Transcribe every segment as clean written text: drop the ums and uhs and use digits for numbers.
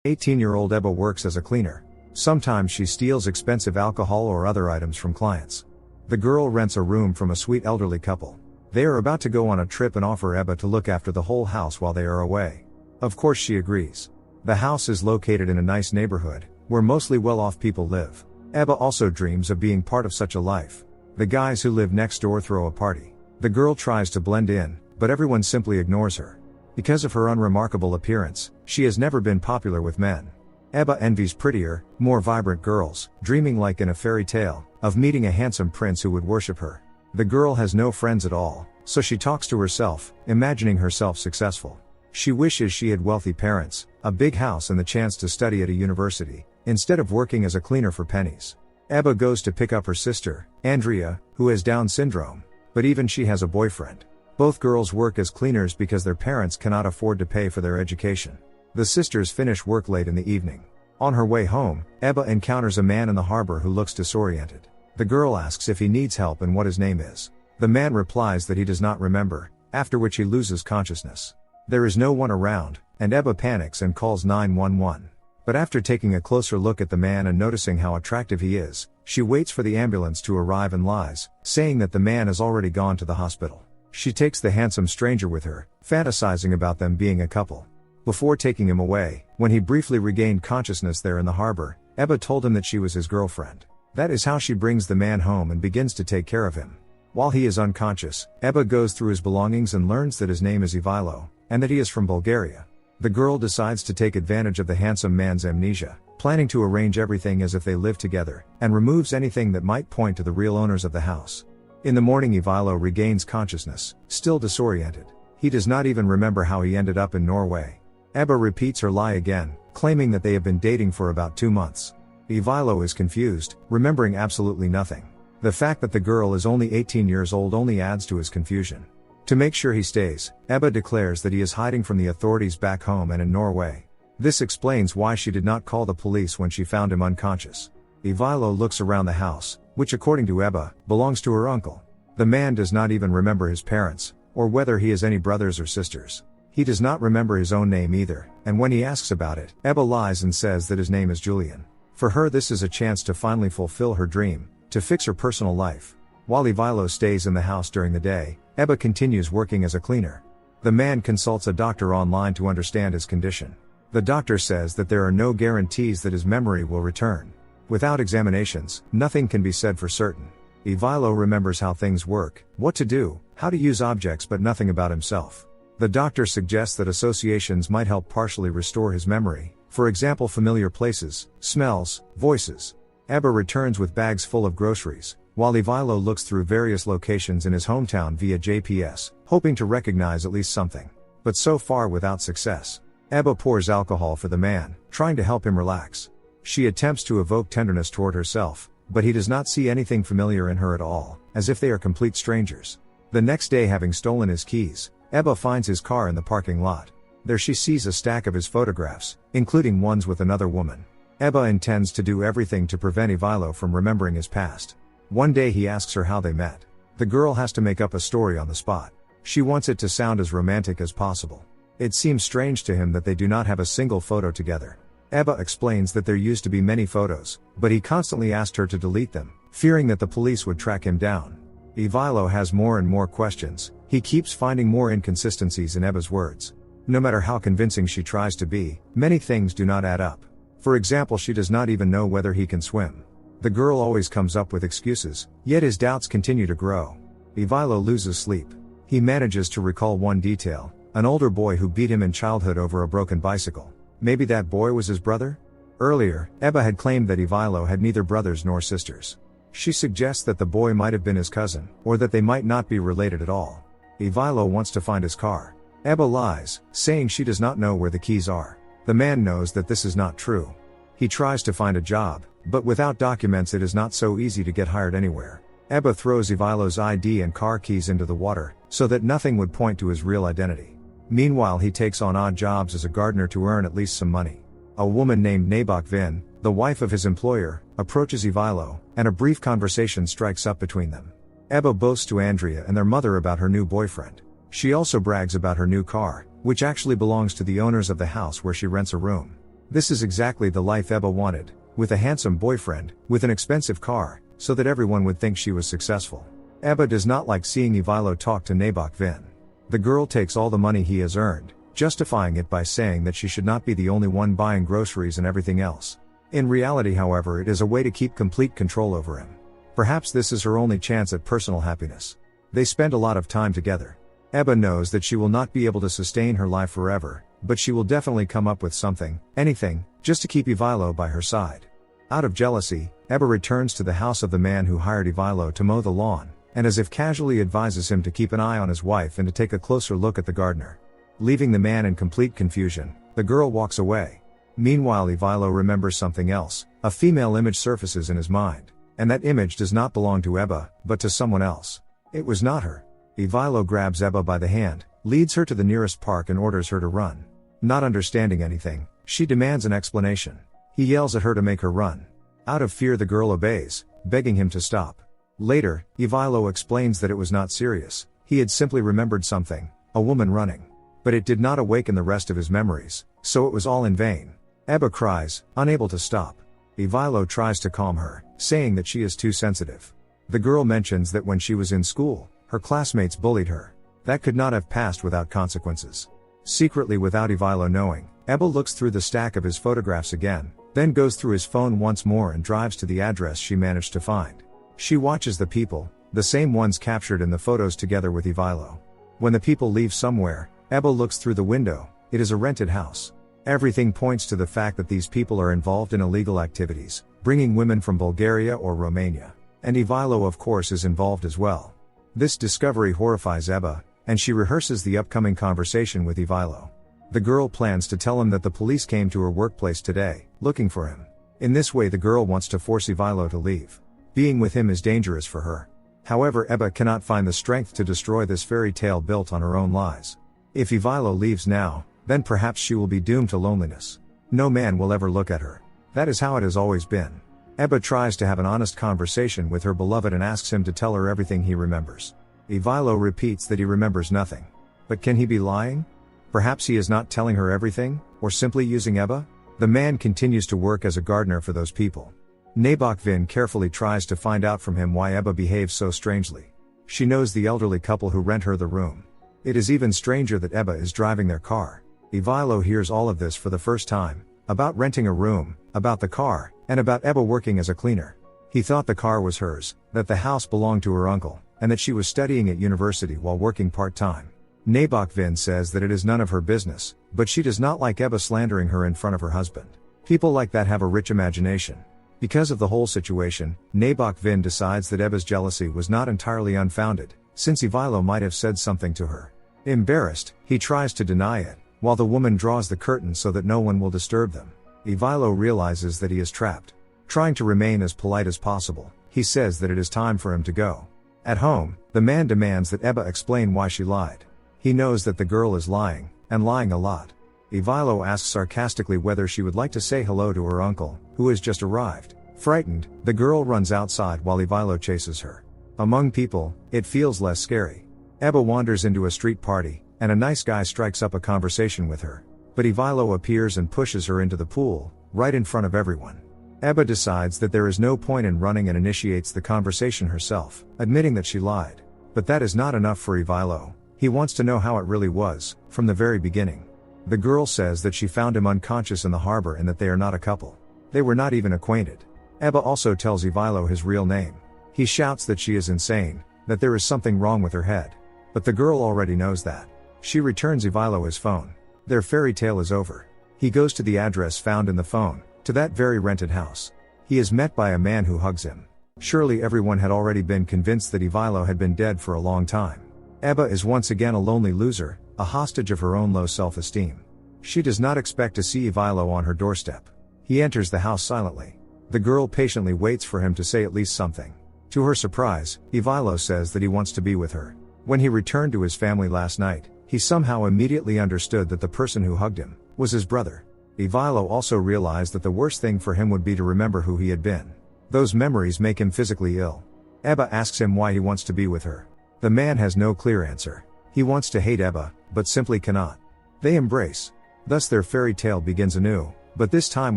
18-year-old Ebba works as a cleaner. Sometimes she steals expensive alcohol or other items from clients. The girl rents a room from a sweet elderly couple. They are about to go on a trip and offer Ebba to look after the whole house while they are away. Of course she agrees. The house is located in a nice neighborhood, where mostly well-off people live. Ebba also dreams of being part of such a life. The guys who live next door throw a party. The girl tries to blend in, but everyone simply ignores her. Because of her unremarkable appearance, she has never been popular with men. Ebba envies prettier, more vibrant girls, dreaming like in a fairy tale, of meeting a handsome prince who would worship her. The girl has no friends at all, so she talks to herself, imagining herself successful. She wishes she had wealthy parents, a big house and the chance to study at a university, instead of working as a cleaner for pennies. Ebba goes to pick up her sister, Andrea, who has Down syndrome, but even she has a boyfriend. Both girls work as cleaners because their parents cannot afford to pay for their education. The sisters finish work late in the evening. On her way home, Ebba encounters a man in the harbor who looks disoriented. The girl asks if he needs help and what his name is. The man replies that he does not remember, after which he loses consciousness. There is no one around, and Ebba panics and calls 911. But after taking a closer look at the man and noticing how attractive he is, she waits for the ambulance to arrive and lies, saying that the man has already gone to the hospital. She takes the handsome stranger with her, fantasizing about them being a couple. Before taking him away, when he briefly regained consciousness there in the harbor, Ebba told him that she was his girlfriend. That is how she brings the man home and begins to take care of him. While he is unconscious, Ebba goes through his belongings and learns that his name is Ivilo, and that he is from Bulgaria. The girl decides to take advantage of the handsome man's amnesia, planning to arrange everything as if they live together, and removes anything that might point to the real owners of the house. In the morning Ivilo regains consciousness, still disoriented. He does not even remember how he ended up in Norway. Ebba repeats her lie again, claiming that they have been dating for about 2 months. Ivilo is confused, remembering absolutely nothing. The fact that the girl is only 18 years old only adds to his confusion. To make sure he stays, Ebba declares that he is hiding from the authorities back home and in Norway. This explains why she did not call the police when she found him unconscious. Ivilo looks around the house, which according to Ebba, belongs to her uncle. The man does not even remember his parents, or whether he has any brothers or sisters. He does not remember his own name either, and when he asks about it, Ebba lies and says that his name is Julian. For her this is a chance to finally fulfill her dream, to fix her personal life. While Ivilo stays in the house during the day, Ebba continues working as a cleaner. The man consults a doctor online to understand his condition. The doctor says that there are no guarantees that his memory will return. Without examinations, nothing can be said for certain. Ivilo remembers how things work, what to do, how to use objects but nothing about himself. The doctor suggests that associations might help partially restore his memory, for example familiar places, smells, voices. Ebba returns with bags full of groceries, while Ivilo looks through various locations in his hometown via GPS, hoping to recognize at least something. But so far without success. Ebba pours alcohol for the man, trying to help him relax. She attempts to evoke tenderness toward herself, but he does not see anything familiar in her at all, as if they are complete strangers. The next day, having stolen his keys, Ebba finds his car in the parking lot. There she sees a stack of his photographs, including ones with another woman. Ebba intends to do everything to prevent Ivilo from remembering his past. One day he asks her how they met. The girl has to make up a story on the spot. She wants it to sound as romantic as possible. It seems strange to him that they do not have a single photo together. Ebba explains that there used to be many photos, but he constantly asked her to delete them, fearing that the police would track him down. Ivilo has more and more questions. He keeps finding more inconsistencies in Ebba's words. No matter how convincing she tries to be, many things do not add up. For example, she does not even know whether he can swim. The girl always comes up with excuses, yet his doubts continue to grow. Ivilo loses sleep. He manages to recall one detail, an older boy who beat him in childhood over a broken bicycle. Maybe that boy was his brother? Earlier, Ebba had claimed that Ivilo had neither brothers nor sisters. She suggests that the boy might have been his cousin, or that they might not be related at all. Ivilo wants to find his car. Ebba lies, saying she does not know where the keys are. The man knows that this is not true. He tries to find a job, but without documents it is not so easy to get hired anywhere. Ebba throws Ivilo's ID and car keys into the water, so that nothing would point to his real identity. Meanwhile he takes on odd jobs as a gardener to earn at least some money. A woman named Nabok Vin, the wife of his employer, approaches Ivilo, and a brief conversation strikes up between them. Ebba boasts to Andrea and their mother about her new boyfriend. She also brags about her new car, which actually belongs to the owners of the house where she rents a room. This is exactly the life Ebba wanted, with a handsome boyfriend, with an expensive car, so that everyone would think she was successful. Ebba does not like seeing Ivilo talk to Nabok Vin. The girl takes all the money he has earned, justifying it by saying that she should not be the only one buying groceries and everything else. In reality, however, it is a way to keep complete control over him. Perhaps this is her only chance at personal happiness. They spend a lot of time together. Ebba knows that she will not be able to sustain her life forever, but she will definitely come up with something, anything, just to keep Ivilo by her side. Out of jealousy, Ebba returns to the house of the man who hired Ivilo to mow the lawn, and as if casually advises him to keep an eye on his wife and to take a closer look at the gardener. Leaving the man in complete confusion, the girl walks away. Meanwhile, Ivilo remembers something else. A female image surfaces in his mind, and that image does not belong to Ebba, but to someone else. It was not her. Ivilo grabs Ebba by the hand, leads her to the nearest park and orders her to run. Not understanding anything, she demands an explanation. He yells at her to make her run. Out of fear, the girl obeys, begging him to stop. Later, Ivilo explains that it was not serious. He had simply remembered something, a woman running. But it did not awaken the rest of his memories, so it was all in vain. Ebba cries, unable to stop. Ivilo tries to calm her, saying that she is too sensitive. The girl mentions that when she was in school, her classmates bullied her. That could not have passed without consequences. Secretly, without Ivilo knowing, Ebba looks through the stack of his photographs again, then goes through his phone once more and drives to the address she managed to find. She watches the people, the same ones captured in the photos, together with Ivilo. When the people leave somewhere, Ebba looks through the window. It is a rented house. Everything points to the fact that these people are involved in illegal activities, bringing women from Bulgaria or Romania. And Ivilo, of course, is involved as well. This discovery horrifies Ebba, and she rehearses the upcoming conversation with Ivilo. The girl plans to tell him that the police came to her workplace today, looking for him. In this way, the girl wants to force Ivilo to leave. Being with him is dangerous for her. However, Ebba cannot find the strength to destroy this fairy tale built on her own lies. If Ivilo leaves now, then perhaps she will be doomed to loneliness. No man will ever look at her. That is how it has always been. Ebba tries to have an honest conversation with her beloved and asks him to tell her everything he remembers. Ivilo repeats that he remembers nothing. But can he be lying? Perhaps he is not telling her everything, or simply using Ebba? The man continues to work as a gardener for those people. Nabok Vin carefully tries to find out from him why Ebba behaves so strangely. She knows the elderly couple who rent her the room. It is even stranger that Ebba is driving their car. Ivilo hears all of this for the first time, about renting a room, about the car, and about Ebba working as a cleaner. He thought the car was hers, that the house belonged to her uncle, and that she was studying at university while working part-time. Nabok Vin says that it is none of her business, but she does not like Ebba slandering her in front of her husband. People like that have a rich imagination. Because of the whole situation, Nabok Vin decides that Ebba's jealousy was not entirely unfounded, since Ivilo might have said something to her. Embarrassed, he tries to deny it, while the woman draws the curtain so that no one will disturb them. Ivilo realizes that he is trapped. Trying to remain as polite as possible, he says that it is time for him to go. At home, the man demands that Ebba explain why she lied. He knows that the girl is lying, and lying a lot. Ivilo asks sarcastically whether she would like to say hello to her uncle, who has just arrived. Frightened, the girl runs outside while Ivilo chases her. Among people, it feels less scary. Ebba wanders into a street party, and a nice guy strikes up a conversation with her. But Ivilo appears and pushes her into the pool, right in front of everyone. Ebba decides that there is no point in running and initiates the conversation herself, admitting that she lied. But that is not enough for Ivilo. He wants to know how it really was, from the very beginning. The girl says that she found him unconscious in the harbor and that they are not a couple. They were not even acquainted. Ebba also tells Ivilo his real name. He shouts that she is insane, that there is something wrong with her head. But the girl already knows that. She returns Ivilo his phone. Their fairy tale is over. He goes to the address found in the phone, to that very rented house. He is met by a man who hugs him. Surely everyone had already been convinced that Ivilo had been dead for a long time. Ebba is once again a lonely loser, a hostage of her own low self-esteem. She does not expect to see Ivilo on her doorstep. He enters the house silently. The girl patiently waits for him to say at least something. To her surprise, Ivilo says that he wants to be with her. When he returned to his family last night, he somehow immediately understood that the person who hugged him was his brother. Ivilo also realized that the worst thing for him would be to remember who he had been. Those memories make him physically ill. Ebba asks him why he wants to be with her. The man has no clear answer. He wants to hate Ebba, but simply cannot. They embrace. Thus their fairy tale begins anew, but this time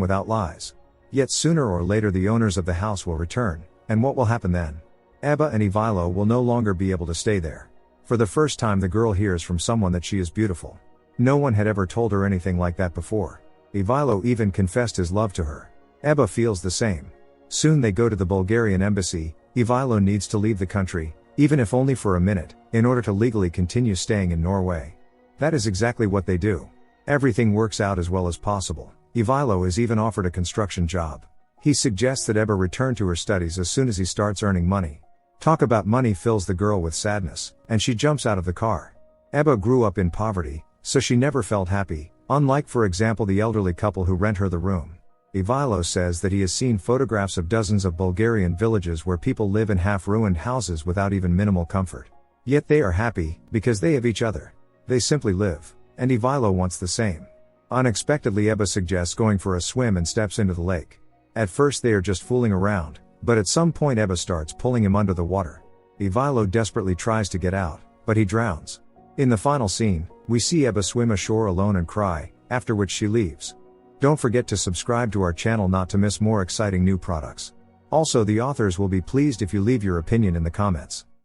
without lies. Yet sooner or later the owners of the house will return, and what will happen then? Ebba and Ivailo will no longer be able to stay there. For the first time the girl hears from someone that she is beautiful. No one had ever told her anything like that before. Ivailo even confessed his love to her. Ebba feels the same. Soon they go to the Bulgarian embassy. Ivailo needs to leave the country, even if only for a minute, in order to legally continue staying in Norway. That is exactly what they do. Everything works out as well as possible. Ivailo is even offered a construction job. He suggests that Ebba return to her studies as soon as he starts earning money. Talk about money fills the girl with sadness, and she jumps out of the car. Ebba grew up in poverty, so she never felt happy, unlike for example the elderly couple who rent her the room. Ivailo says that he has seen photographs of dozens of Bulgarian villages where people live in half-ruined houses without even minimal comfort. Yet they are happy, because they have each other. They simply live. And Ivailo wants the same. Unexpectedly Ebba suggests going for a swim and steps into the lake. At first they are just fooling around, but at some point Ebba starts pulling him under the water. Ivailo desperately tries to get out, but he drowns. In the final scene, we see Ebba swim ashore alone and cry, after which she leaves. Don't forget to subscribe to our channel not to miss more exciting new products. Also, the authors will be pleased if you leave your opinion in the comments.